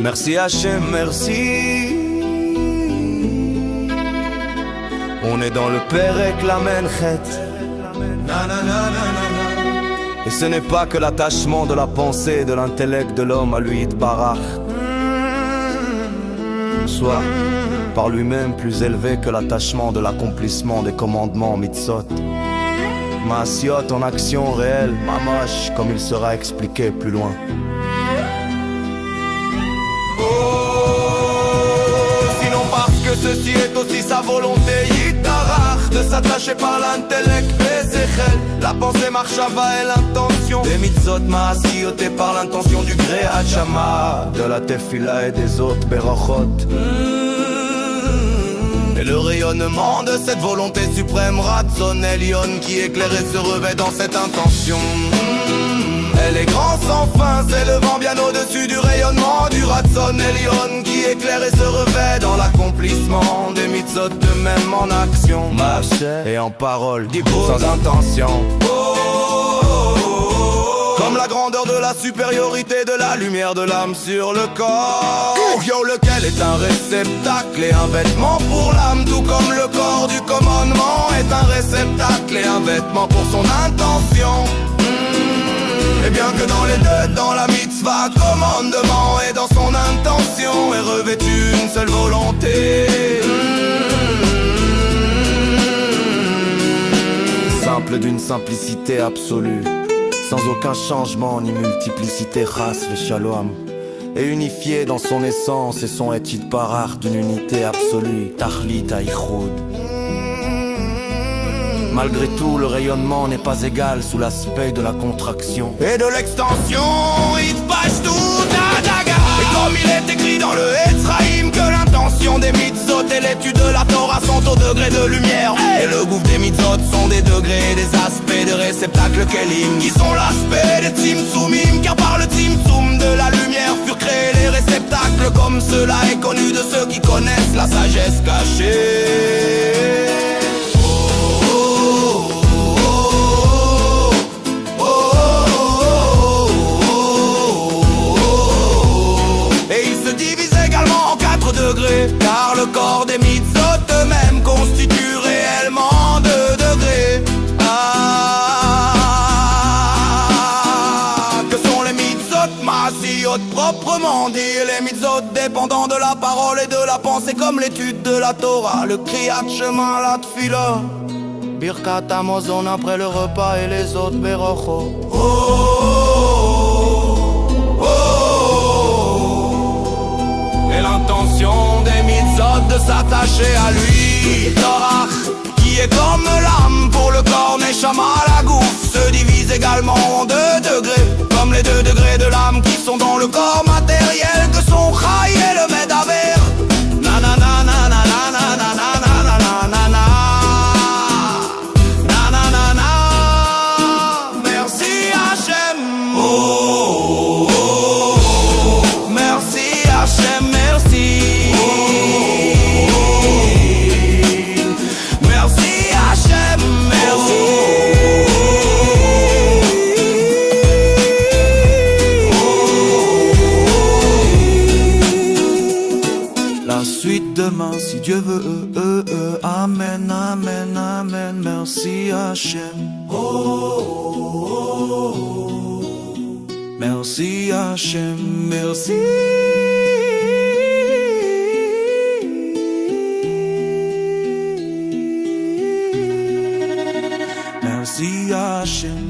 Merci Hachem, merci. On est dans le Perek la Menchet. Et ce n'est pas que l'attachement de la pensée et de l'intellect de l'homme à lui Barach soit par lui-même plus élevé que l'attachement de l'accomplissement des commandements mitzvot. Maasiot en action réelle, mamash, comme il sera expliqué plus loin. Sinon parce que ceci est aussi sa volonté Yitarach, de s'attacher par l'intellect Bezechel, la pensée marchava et l'intention des mitzvot maasiot et par l'intention du Great Shama, de la tefila et des autres berachot. Et le rayonnement de cette volonté suprême Ratzon Elion qui éclaire et se revêt dans cette intention. Elle est grand sans fin, s'élevant bien au-dessus du rayonnement du Ratzon Elion qui éclaire et se revêt dans l'accomplissement des mitzvot de même en action et en parole, sans intention. Comme la grandeur de la supériorité de la lumière de l'âme sur le corps, yo, lequel est un réceptacle et un vêtement pour l'âme, tout comme le corps du commandement est un réceptacle et un vêtement pour son intention. Et bien que dans les deux, dans la mitzvah, commandement et dans son intention est revêtue une seule volonté. Simple d'une simplicité absolue, sans aucun changement ni multiplicité, ras le shalom, et unifié dans son essence et son étude parach d'une unité absolue, tahlit haïchoud. Malgré tout, le rayonnement n'est pas égal sous l'aspect de la contraction et de l'extension. Et comme il est écrit dans le Etzraïm que l'intention des mitzvot et l'étude de la Torah sont au degré de lumière, et le gouffre des mitzvot sont des degrés, des aspects de réceptacles kelim qui sont l'aspect des tzimtzumim, car par le tzimtzum de la lumière furent créés les réceptacles, comme cela est connu de ceux qui connaissent la sagesse cachée. Degrés, car le corps des mitzvot eux-mêmes constitue réellement 2 degrés. Que sont les mitzvot maasiot proprement dit, les mitzvot dépendant de la parole et de la pensée, comme l'étude de la Torah, le kriyat shema, la tfila, birkat hamazon après le repas et les autres berachot. Et l'intention des mitzvot de s'attacher à lui, Torah, qui est comme l'âme pour le corps, neshama, la gouffre, se divise également en 2 degrés, comme les 2 degrés de l'âme qui sont dans le corps matériel que sont Chai et le Medaber. Merci Hachem. Merci Hachem. Merci Hachem, merci. La suite demain si Dieu veut, amen, amen, amen. Merci Hachem. Merci Hachem, merci. Merci Hachem.